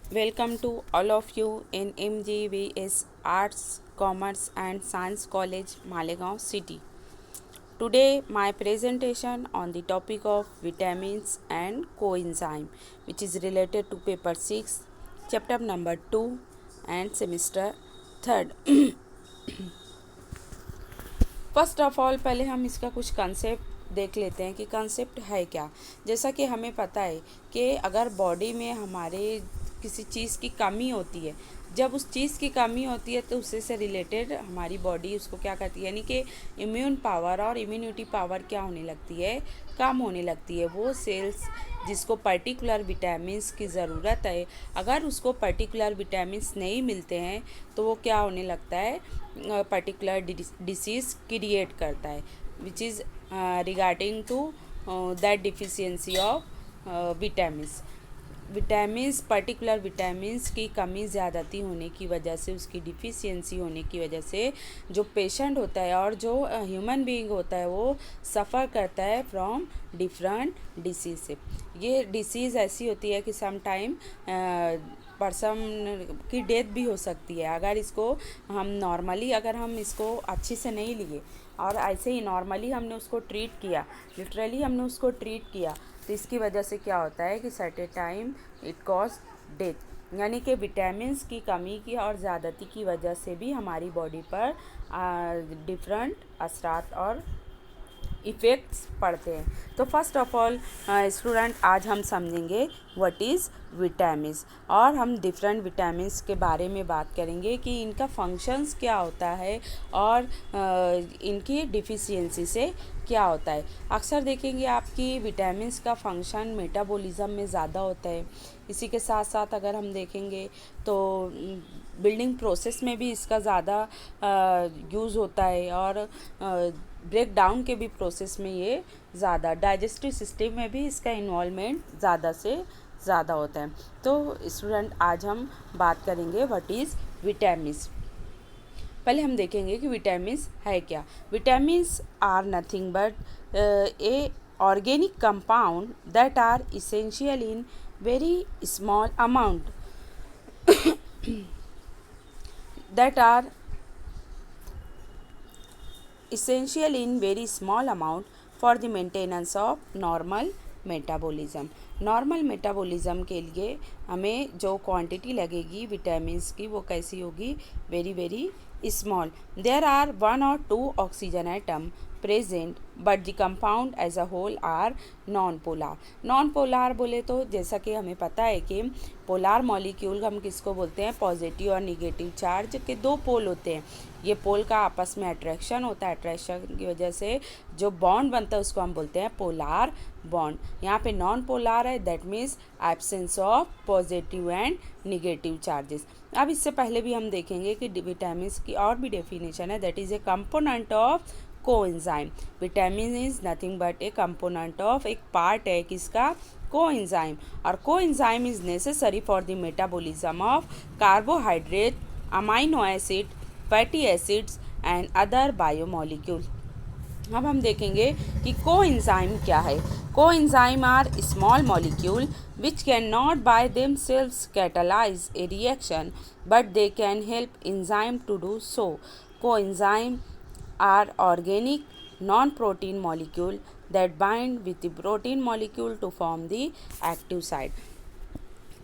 Welcome to all of you in MGVS Arts, Commerce and Science College, Malegaon City. Today, my presentation on the topic of vitamins and coenzyme, which is related to paper 6, chapter number 2 and semester 3rd. First of all पहले हम इसका कुछ concept देख लेते हैं कि concept है क्या। जैसा कि हमें पता है कि अगर बॉडी में हमारे किसी चीज़ की कमी होती है, जब उस चीज़ की कमी होती है तो उससे से रिलेटेड हमारी बॉडी उसको क्या करती है, यानी कि इम्यून पावर और इम्यूनिटी पावर क्या होने लगती है, कम होने लगती है। वो सेल्स जिसको पर्टिकुलर विटामिन्स की ज़रूरत है, अगर उसको पर्टिकुलर विटामिन्स नहीं मिलते हैं तो वो क्या होने लगता है, पर्टिकुलर डिसीज़ क्रिएट करता है, which is regarding to that deficiency of vitamins particular vitamins की कमी ज़्यादती होने की वजह से, उसकी डिफिशियंसी होने की वजह से जो पेशेंट होता है और जो ह्यूमन बीइंग होता है वो सफ़र करता है फ्रॉम डिफरेंट डिसीज़ से। ये डिसीज़ ऐसी होती है कि सम टाइम पर्सन की डेथ भी हो सकती है अगर इसको हम नॉर्मली, अगर हम इसको अच्छे से नहीं लिए और ऐसे ही नॉर्मली हमने उसको ट्रीट किया, लिटरली हमने उसको ट्रीट किया, तो इसकी वजह से क्या होता है कि certain time it cause death, यानी कि विटामिन्स की कमी की और ज़्यादती की वजह से भी हमारी बॉडी पर डिफरेंट असरात और इफ़ेक्ट्स पड़ते हैं। तो फर्स्ट ऑफ ऑल स्टूडेंट, आज हम समझेंगे व्हाट इज़ विटामिन्स और हम डिफरेंट विटामिन्स के बारे में बात करेंगे कि इनका फंक्शंस क्या होता है और इनकी डिफिशियंसी से क्या होता है। अक्सर देखेंगे आपकी विटामिन्स का फंक्शन मेटाबॉलिज्म में ज़्यादा होता है। इसी के साथ साथ अगर हम देखेंगे तो बिल्डिंग प्रोसेस में भी इसका ज़्यादा यूज़ होता है और ब्रेक डाउन के भी प्रोसेस में ये ज़्यादा, डाइजेस्टिव सिस्टम में भी इसका इन्वॉल्वमेंट ज़्यादा से ज़्यादा होता है। तो स्टूडेंट, आज हम बात करेंगे व्हाट इज़ विटामिन्स। पहले हम देखेंगे कि विटामिन्स है क्या। Vitamins are nothing but a organic compound that are essential in very small amount that are essential in very small amount for the maintenance of normal metabolism. Normal metabolism के लिए हमें जो क्वांटिटी लगेगी vitamins की वो कैसी होगी, very very small. There are 1 or 2 oxygen atom present but the compound as a whole are non polar. Non polar बोले तो जैसा कि हमें पता है कि पोलार मॉलिक्यूल हम किसको बोलते हैं, पॉजिटिव और निगेटिव चार्ज के 2 पोल होते हैं। ये पोल का आपस में अट्रैक्शन होता है, अट्रैक्शन की वजह से जो बॉन्ड बनता है उसको हम बोलते हैं पोलार बॉन्ड। यहाँ पे नॉन पोलार है, that means absence of positive and negative charges. अब इससे पहले भी हम देखेंगे कि विटामिन्स की और भी डेफिनेशन है, that is a component of coenzyme. Vitamin is nothing but a component of, एक पार्ट है किसका, कोएंजाइम। और coenzyme is necessary for the metabolism of carbohydrate, amino acid, fatty acids and other biomolecule. अब हम देखेंगे कि coenzyme क्या है। Coenzyme are small molecule which cannot by themselves catalyze a reaction but they can help enzyme to do so. Coenzyme are organic non-protein molecule that bind with the protein molecule to form the active site.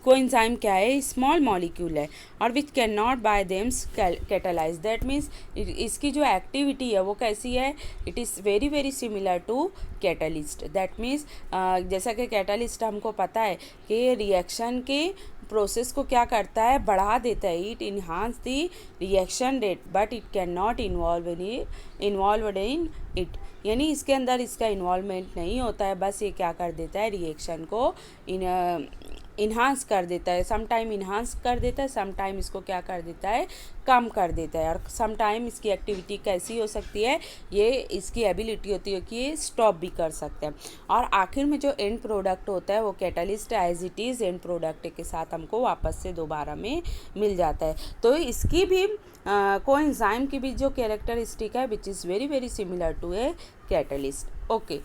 Coenzyme क्या है, small molecule है और which can not by themselves catalyse, that means इसकी जो activity है वो कैसी है, it is very very similar to catalyst. That means जैसा कि कैटलिस्ट हमको पता है कि रिएक्शन के प्रोसेस को क्या करता है, बढ़ा देता है, it enhance the reaction rate but it can not involve in it, यानी इसके अंदर इसका इन्वॉल्वमेंट नहीं होता है, बस ये क्या कर देता है, रिएक्शन को इन्हांस कर देता है। सम टाइम इन्हांस कर देता है, सम टाइम इसको क्या कर देता है, कम कर देता है। और सम टाइम इसकी एक्टिविटी कैसी हो सकती है, ये इसकी एबिलिटी होती है कि ये स्टॉप भी कर सकते हैं। और आखिर में जो एंड प्रोडक्ट होता है वो catalyst as it is end product के साथ हमको वापस से दोबारा में मिल जाता है। तो इसकी भी कोएंजाइम की भी जो कैरेक्टरिस्टिक है which is very very similar to a catalyst. Okay,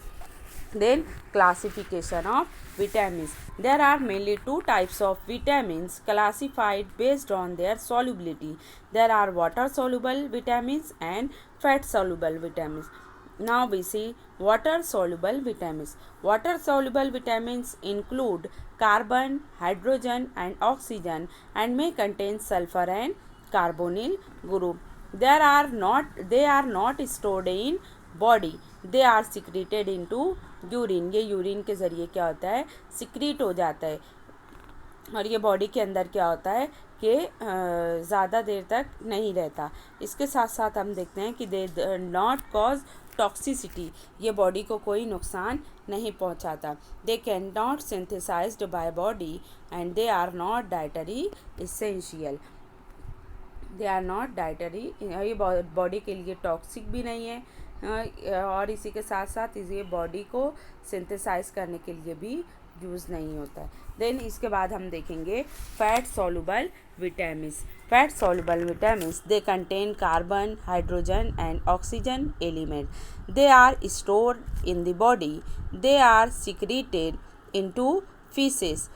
Then classification of vitamins. There are mainly two types of vitamins classified based on their solubility. There are water soluble vitamins and fat soluble vitamins. Now we see water soluble vitamins. Water soluble vitamins include carbon, hydrogen and oxygen and may contain sulfur and carbonyl group. They are not stored in body. They are secreted into urine. ये urine के ज़रिए क्या होता है, secrete हो जाता है. और ये बॉडी के अंदर क्या होता है कि ज़्यादा देर तक नहीं रहता. इसके साथ साथ हम देखते हैं कि दे नॉट कॉज टॉक्सिसिटी. ये बॉडी को कोई नुकसान नहीं पहुंचाता. They can not synthesized by body and they are not dietary essential. They are not dietary. ये बॉडी के लिए टॉक्सिक भी नहीं है और इसी के साथ साथ ये बॉडी को सिंथेसाइज करने के लिए भी यूज़ नहीं होता है. देन इसके बाद हम देखेंगे fat soluble vitamins. Fat soluble vitamins they contain carbon, hydrogen and oxygen element. They are stored in the body. They are secreted into faeces.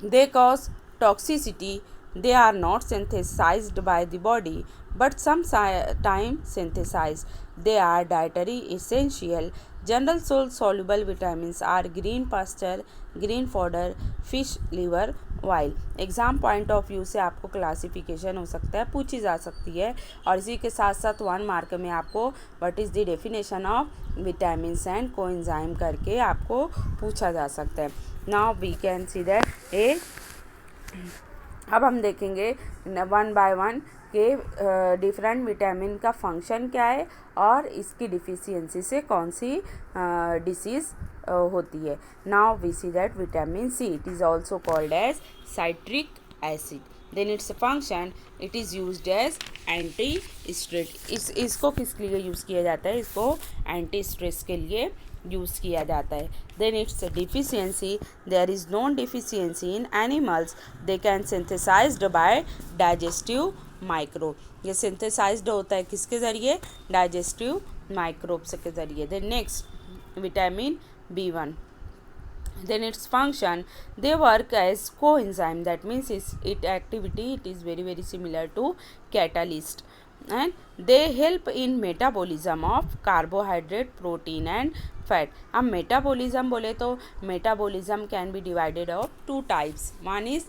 They cause toxicity. They are not synthesized by the body but sometimes synthesized. They are dietary essential. General soluble vitamins are green pasture, green fodder, fish liver oil. Exam point of view से आपको classification हो सकता है, पूछी जा सकती है. और इसी के साथ साथ 1 मार्क में आपको what is the definition of vitamins and coenzyme करके आपको पूछा जा सकता है. Now we can see that a. अब हम देखेंगे 1 बाय 1 के डिफरेंट विटामिन का फंक्शन क्या है और इसकी डिफिशियंसी से कौन सी डिसीज़ होती है. Now we see that vitamin C, it is also called as citric acid. Then its function, it is used as anti stress. इसको किस लिए यूज़ किया जाता है, इसको एंटी स्ट्रेस के लिए यूज़ किया जाता है. Then its deficiency, there is non deficiency in animals. They can synthesized by digestive microbe. ये सिंथेसाइज्ड होता है किसके ज़रिए, डाइजेस्टिव माइक्रोब्स के ज़रिए. Then next vitamin B1. Then its function, they work as coenzyme. That means its activity, it is very similar to catalyst, and they help in metabolism of carbohydrate, protein and fat. अब metabolism बोले तो metabolism can be divided of 2 types. One is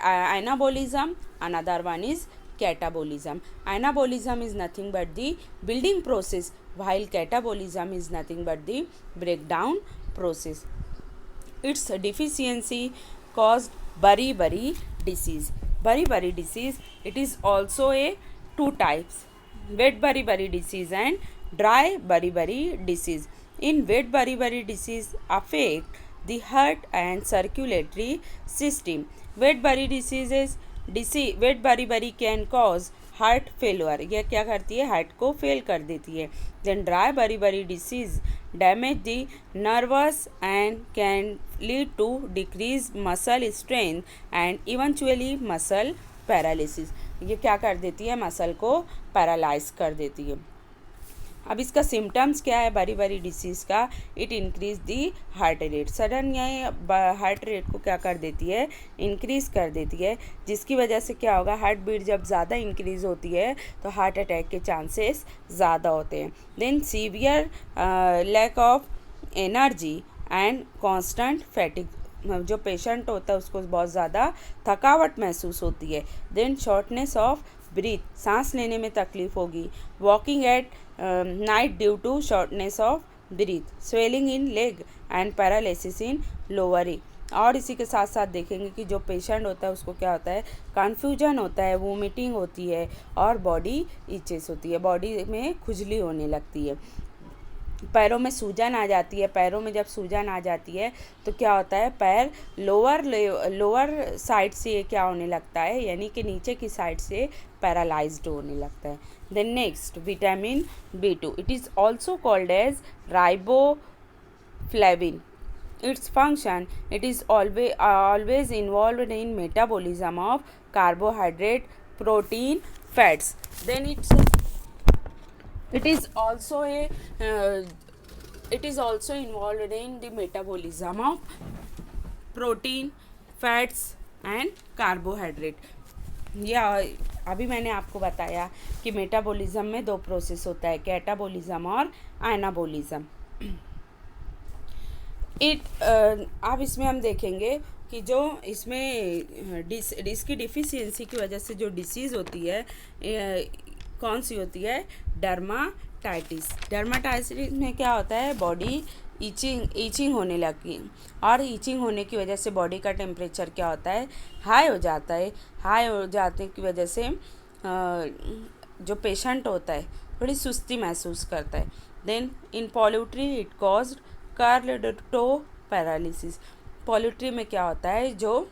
anabolism, another one is catabolism. Anabolism is nothing but the building process, while catabolism is nothing but the breakdown process. Its deficiency caused beriberi disease. Beriberi disease, it is also a 2 types, wet beriberi disease and dry beriberi disease. In wet beriberi disease affect the heart and circulatory system. Wet beriberi can cause heart failure. यह क्या करती है, heart को fail कर देती है. Then dry beriberi disease damage the nervous and can lead to decrease muscle strength and eventually muscle paralysis. ये क्या कर देती है, मसल को पैरालाइज कर देती है. अब इसका सिम्टम्स क्या है beriberi डिसीज़ का, it increase the heart rate. Sudden ये हार्ट रेट को क्या कर देती है, इंक्रीज कर देती है, जिसकी वजह से क्या होगा, हार्ट बीट जब ज़्यादा इंक्रीज होती है तो हार्ट अटैक के चांसेस ज़्यादा होते हैं. Then severe lack of energy and constant fatigue. जो पेशेंट होता है उसको बहुत ज़्यादा थकावट महसूस होती है. देन शॉर्टनेस ऑफ ब्रीथ, सांस लेने में तकलीफ होगी. Walking at night due to shortness of breath. Swelling in leg and paralysis in lower इ. और इसी के साथ साथ देखेंगे कि जो पेशेंट होता है उसको क्या होता है, कन्फ्यूजन होता है, वोमिटिंग होती है और बॉडी इचेस होती है, बॉडी में खुजली होने लगती है. पैरों में सूजन आ जाती है. पैरों में जब सूजन आ जाती है तो क्या होता है, पैर लोअर साइड से क्या होने लगता है, यानी कि नीचे की साइड से पैरालाइज्ड होने लगता है. Then next vitamin B2, it is also called as riboflavin. Its function, it is always involved in metabolism of carbohydrate, protein, fats. Then it is also a It is also involved in the metabolism of protein, fats and carbohydrate. या अभी मैंने आपको बताया कि metabolism में दो process होता है, कैटाबॉलिज्म और एनाबॉलिज्म. अब इसमें हम देखेंगे कि जो इसमें इसकी डिफिशियंसी की वजह से जो डिसीज़ होती है कौन सी होती है, डर्माटाइटिस. डर्माटाइटिस में क्या होता है, बॉडी ईचिंग होने लगी, और ईचिंग होने की वजह से बॉडी का टेम्परेचर क्या होता है, हाई हो जाता है. हाई हो जाने की वजह से जो पेशेंट होता है थोड़ी सुस्ती महसूस करता है. Then in poultry it caused curled toe paralysis. Poultry में क्या होता है, जो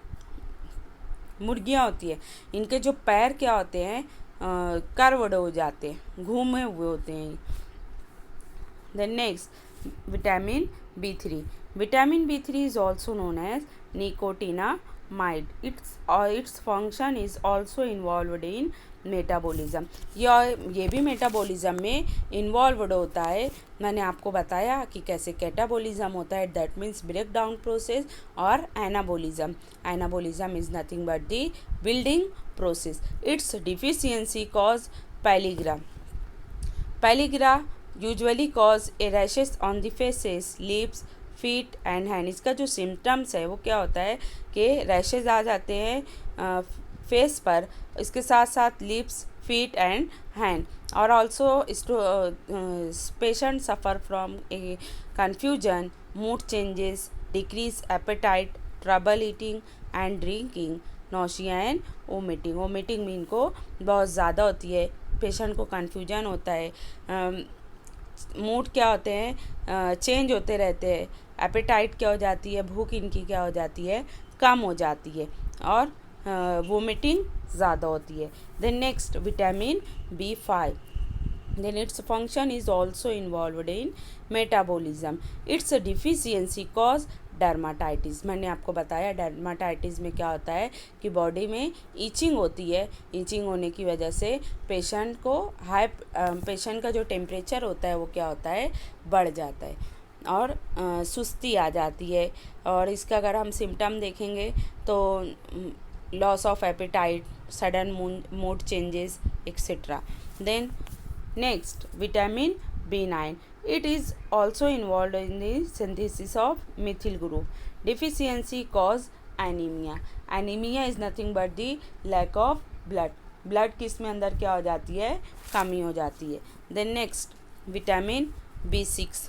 मुर्गियाँ होती है इनके जो पैर क्या होते हैं, कर्व्ड हो जाते हैं, घूमे हुए होते हैं. Then next vitamin B3. Vitamin B3 is also known as nicotinamide. Its function is also involved in metabolism. ये भी मेटाबॉलिज्म में इन्वॉल्वड होता है. मैंने आपको बताया कि कैसे कैटाबॉलिज्म होता है, that means break down process, और anabolism is nothing but the building process. Its deficiency cause pellagra usually cause a rashes on the faces, lips, feet and hand. इसका जो सिम्टम्स है वो क्या होता है कि रैशेज आ जाते हैं फेस पर, इसके साथ साथ लिप्स, फीट एंड हैंड. और also patient suffer from a confusion, mood changes, decrease appetite, trouble eating and drinking, nausea and vomiting. Vomiting भी इनको बहुत ज़्यादा होती है, पेशेंट को कन्फ्यूजन होता है, मूड क्या होते हैं, चेंज होते रहते हैं, एपेटाइट क्या हो जाती है, भूख इनकी क्या हो जाती है, कम हो जाती है, और वोमिटिंग ज़्यादा होती है. Then next vitamin B5. Then its function is also involved in metabolism. Its deficiency cause dermatitis. मैंने आपको बताया डर्माटाइटिस में क्या होता है कि बॉडी में ईचिंग होती है. ईचिंग होने की वजह से पेशेंट का जो टेम्परेचर होता है वो क्या होता है, बढ़ जाता है, और सुस्ती आ जाती है. और इसका अगर हम सिम्टम देखेंगे तो loss of appetite, sudden mood changes etcetera. Then next vitamin B9. It is also involved in the synthesis of methyl group. Deficiency cause anemia. Anemia is nothing but the lack of blood. Blood किस में अंदर क्या हो जाती है, कमी हो जाती है. Then next vitamin B6.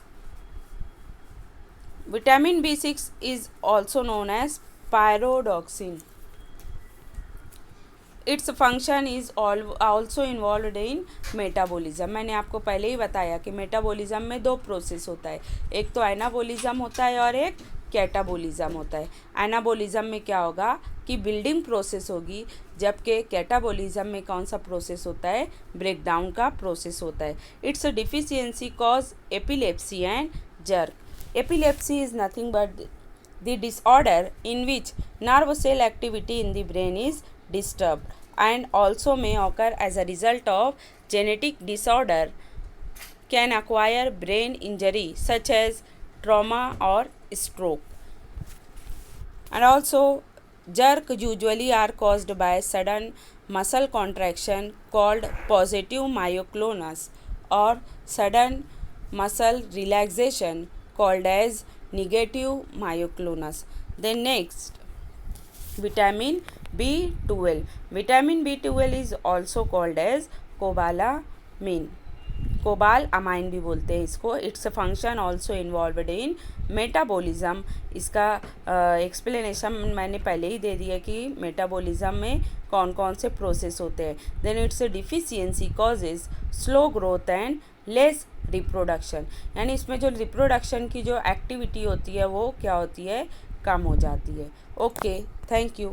Vitamin B6 is also known as pyridoxine. Its function is also involved in metabolism. मैंने आपको पहले ही बताया कि मेटाबॉलिज्म में दो प्रोसेस होता है, एक तो एनाबॉलिज्म होता है और एक कैटाबॉलिज्म होता है. एनाबॉलिज्म में क्या होगा कि बिल्डिंग प्रोसेस होगी, जबकि कैटाबॉलिज्म में कौन सा प्रोसेस होता है, ब्रेक डाउन का प्रोसेस होता है. Its deficiency cause epilepsy and jerk. Epilepsy is nothing but the disorder in which nerve cell activity in the brain is disturbed and also may occur as a result of genetic disorder, can acquire brain injury such as trauma or stroke. And also jerk usually are caused by sudden muscle contraction called positive myoclonus, or sudden muscle relaxation called as negative myoclonus. Then next vitamin B12. Vitamin B12 is also called as cobalamin. Cobalamin भी बोलते हैं इसको. Its function also involved in metabolism. इसका explanation मैंने पहले ही दे दिया कि metabolism में कौन कौन से प्रोसेस होते हैं. Then its deficiency causes slow growth and less reproduction. यानी इसमें जो रिप्रोडक्शन की जो एक्टिविटी होती है वो क्या होती है, कम हो जाती है. Okay, thank you.